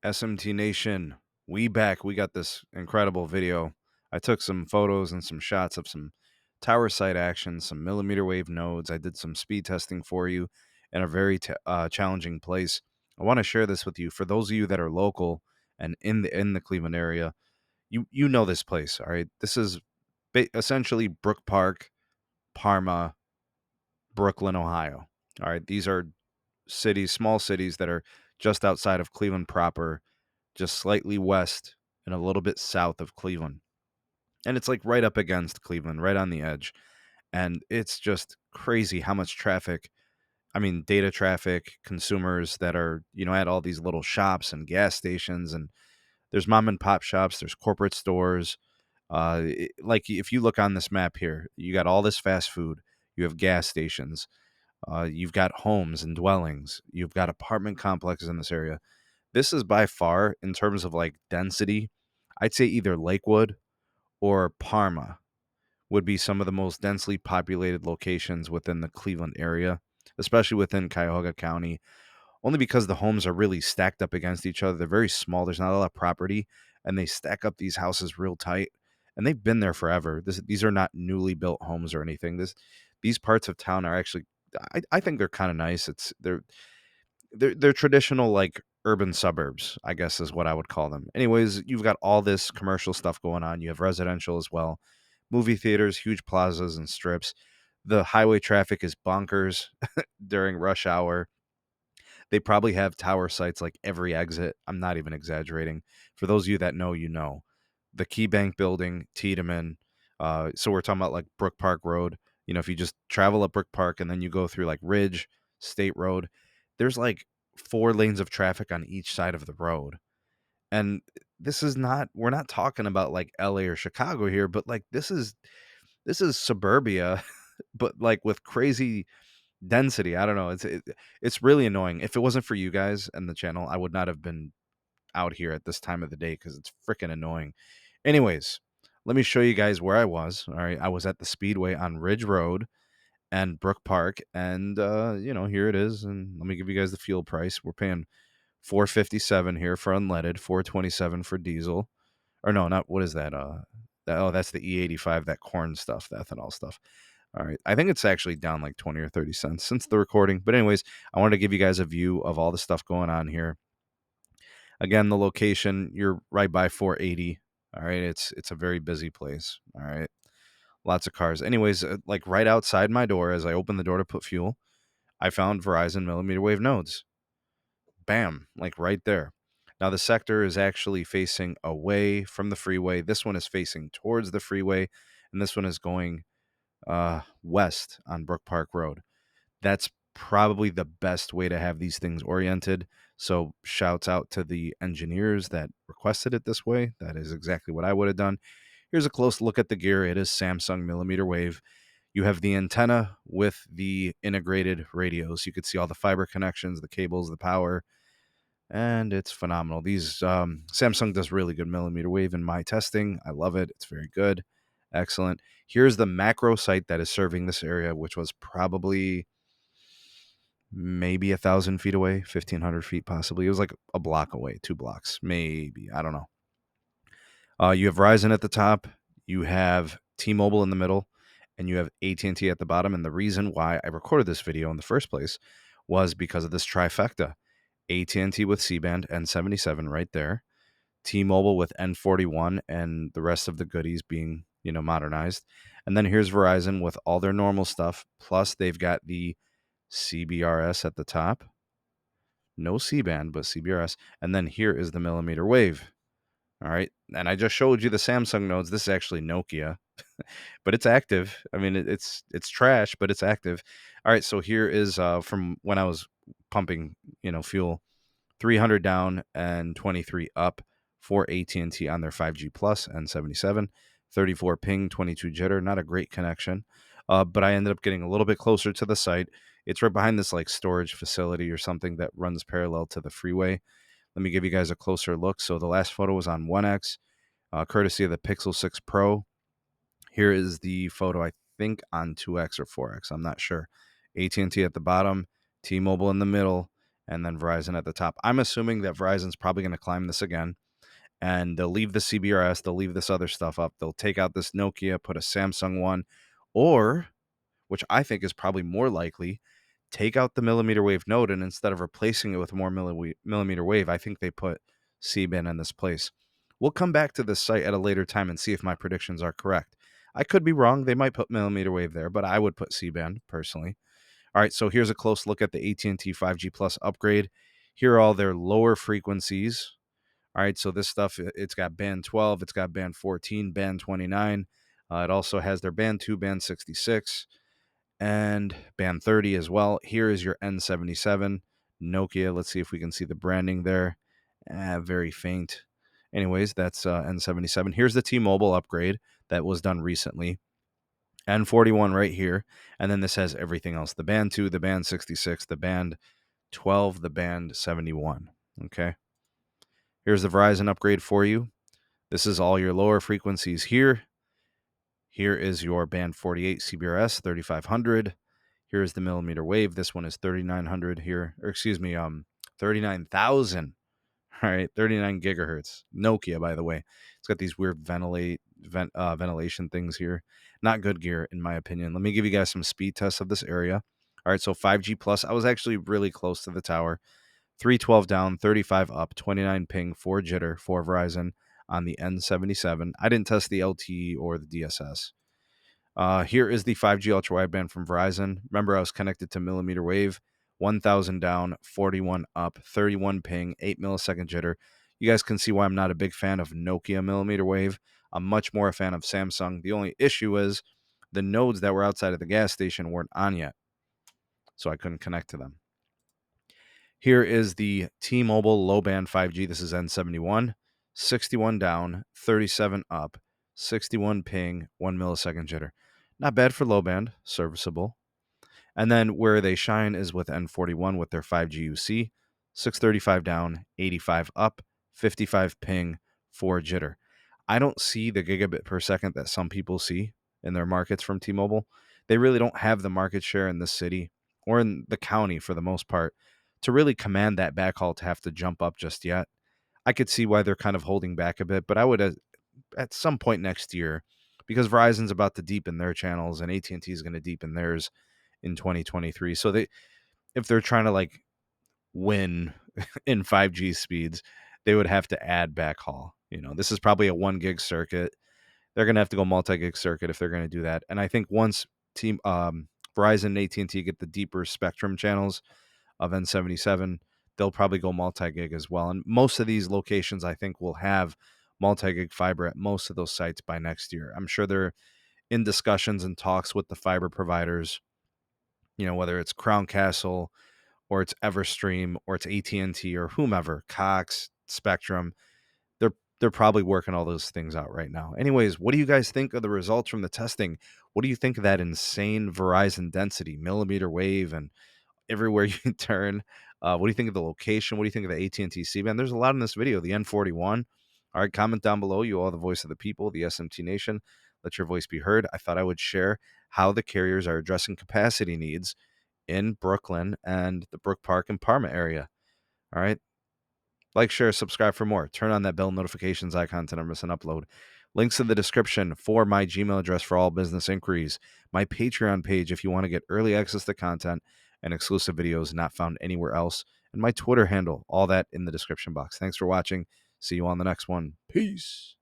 SMT Nation, we back. We got this incredible video. I took some photos and some shots of some tower site action, some millimeter wave nodes. I did some speed testing for you in a very challenging place. I want to share this with you. For those of you that are local and in the Cleveland area, you know this place, all right? This is essentially Brook Park, Parma, Brooklyn, Ohio. All right, these are cities, small cities that are just outside of Cleveland proper, just slightly west and a little bit south of Cleveland. And it's like right up against Cleveland, right on the edge. And it's just crazy how much traffic, I mean, data traffic, consumers that are, at all these little shops and gas stations. And there's mom and pop shops, there's corporate stores. Like if you look on this map here, you got all this fast food, you have gas stations, you've got homes and dwellings, you've got apartment complexes in this area. This is by far, in terms of like density, I'd say either Lakewood or Parma would be some of the most densely populated locations within the Cleveland area, especially within Cuyahoga County, only because the homes are really stacked up against each other. They're very small. There's not a lot of property, and they stack up these houses real tight. And they've been there forever. These are not newly built homes or anything. These parts of town are actually, I think they're kind of nice. They're traditional, like, urban suburbs, I guess is what I would call them. Anyways, you've got all this commercial stuff going on. You have residential as well, movie theaters, huge plazas and strips. The highway traffic is bonkers during rush hour. They probably have tower sites like every exit. I'm not even exaggerating. For those of you that know, the Key Bank building, Tiedemann. So we're talking about like Brook Park Road. If you just travel up Brook Park and then you go through like Ridge, State Road, there's like 4 lanes of traffic on each side of the road. And we're not talking about like LA or Chicago here, but like this is suburbia, but like with crazy density. I don't know. It's really annoying. If it wasn't for you guys and the channel, I would not have been out here at this time of the day because it's freaking annoying. Anyways, let me show you guys where I was. All right, I was at the Speedway on Ridge Road and Brook Park, and here it is. And let me give you guys the fuel price. We're paying $4.57 here for unleaded, $4.27 for diesel. Or no, not what is that? That's the E85, that corn stuff, the ethanol stuff. All right. I think it's actually down like 20 or 30 cents since the recording. But anyways, I wanted to give you guys a view of all the stuff going on here. Again, the location, you're right by 480. All right. It's a very busy place. All right. Lots of cars. Anyways, like right outside my door, as I opened the door to put fuel, I found Verizon millimeter wave nodes. Bam, like right there. Now the sector is actually facing away from the freeway. This one is facing towards the freeway, and this one is going west on Brook Park Road. That's probably the best way to have these things oriented. So shouts out to the engineers that requested it this way. That is exactly what I would have done. Here's a close look at the gear. It is Samsung millimeter wave. You have the antenna with the integrated radios. You could see all the fiber connections, the cables, the power, and it's phenomenal. These Samsung does really good millimeter wave in my testing. I love it. It's very good. Excellent. Here's the macro site that is serving this area, which was probably maybe 1,000 feet away, 1,500 feet possibly. It was like a block away, 2 blocks, maybe. I don't know. You have Verizon at the top, you have T-Mobile in the middle, and you have AT&T at the bottom. And the reason why I recorded this video in the first place was because of this trifecta. AT&T with C-band N77 right there, T-Mobile with N41, and the rest of the goodies being, modernized. And then here's Verizon with all their normal stuff, plus they've got the CBRS at the top. No C-band, but CBRS. And then here is the millimeter wave. All right. And I just showed you the Samsung nodes. This is actually Nokia, but it's active. I mean, it's trash, but it's active. All right. So here is from when I was pumping, fuel, 300 down and 23 up for AT&T on their 5G Plus and 77, 34 ping, 22 jitter. Not a great connection, but I ended up getting a little bit closer to the site. It's right behind this like storage facility or something that runs parallel to the freeway. Let me give you guys a closer look. So the last photo was on 1X, courtesy of the Pixel 6 Pro. Here is the photo, I think, on 2X or 4X. I'm not sure. AT&T at the bottom, T-Mobile in the middle, and then Verizon at the top. I'm assuming that Verizon's probably going to climb this again, and they'll leave the CBRS, they'll leave this other stuff up, they'll take out this Nokia, put a Samsung one, or, which I think is probably more likely, take out the millimeter wave node, and instead of replacing it with more millimeter wave, I think they put C-band in this place. We'll come back to this site at a later time and see if my predictions are correct. I could be wrong. They might put millimeter wave there, but I would put C-band personally. All right, so here's a close look at the AT&T 5G Plus upgrade. Here are all their lower frequencies. All right, so this stuff, it's got band 12, it's got band 14, band 29. It also has their band 2, band 66, and band 30 as well. Here is your N77 Nokia. Let's see if we can see the branding there. Very faint. Anyways, that's N77. Here's the T-Mobile upgrade that was done recently. N41 right here. And then this has everything else. The band 2, the band 66, the band 12, the band 71. Okay. Here's the Verizon upgrade for you. This is all your lower frequencies here. Here is your band 48 CBRS 3500. Here's the millimeter wave. This one is 3900 here, or excuse me, 39,000. All right, 39 gigahertz. Nokia, by the way. It's got these weird ventilation things here. Not good gear, in my opinion. Let me give you guys some speed tests of this area. All right, so 5G plus. I was actually really close to the tower. 312 down, 35 up, 29 ping, 4 jitter, 4 Verizon on the N77. I didn't test the LTE or the DSS. Here is the 5G ultrawideband from Verizon. Remember, I was connected to millimeter wave. 1,000 down, 41 up, 31 ping, 8 millisecond jitter. You guys can see why I'm not a big fan of Nokia millimeter wave. I'm much more a fan of Samsung. The only issue is the nodes that were outside of the gas station weren't on yet, so I couldn't connect to them. Here is the T-Mobile low-band 5G. This is N71. 61 down, 37 up, 61 ping, 1 millisecond jitter. Not bad for low-band, serviceable. And then where they shine is with N41 with their 5G UC. 635 down, 85 up, 55 ping, 4 jitter. I don't see the gigabit per second that some people see in their markets from T-Mobile. They really don't have the market share in this city or in the county for the most part to really command that backhaul to have to jump up just yet. I could see why they're kind of holding back a bit, but I would at some point next year, because Verizon's about to deepen their channels and AT&T is going to deepen theirs in 2023. So if they're trying to like win in 5G speeds, they would have to add backhaul. This is probably a 1 gig circuit. They're going to have to go multi-gig circuit if they're going to do that. And I think once Verizon and AT&T get the deeper spectrum channels of N77, they'll probably go multi-gig as well. And most of these locations, I think, will have multi-gig fiber at most of those sites by next year. I'm sure they're in discussions and talks with the fiber providers, whether it's Crown Castle or it's Everstream or it's AT&T or whomever, Cox, Spectrum. They're probably working all those things out right now. Anyways, what do you guys think of the results from the testing? What do you think of that insane Verizon density, millimeter wave, and everywhere you turn? What do you think of the location? What do you think of the AT&T C-band? There's a lot in this video. The N41. All right, comment down below. You all the voice of the people, the SMT Nation. Let your voice be heard. I thought I would share how the carriers are addressing capacity needs in Brooklyn and the Brook Park and Parma area. All right. Like, share, subscribe for more. Turn on that bell notifications icon to never miss an upload. Links in the description for my Gmail address for all business inquiries. My Patreon page if you want to get early access to content and exclusive videos not found anywhere else. And my Twitter handle. All that in the description box. Thanks for watching. See you on the next one. Peace.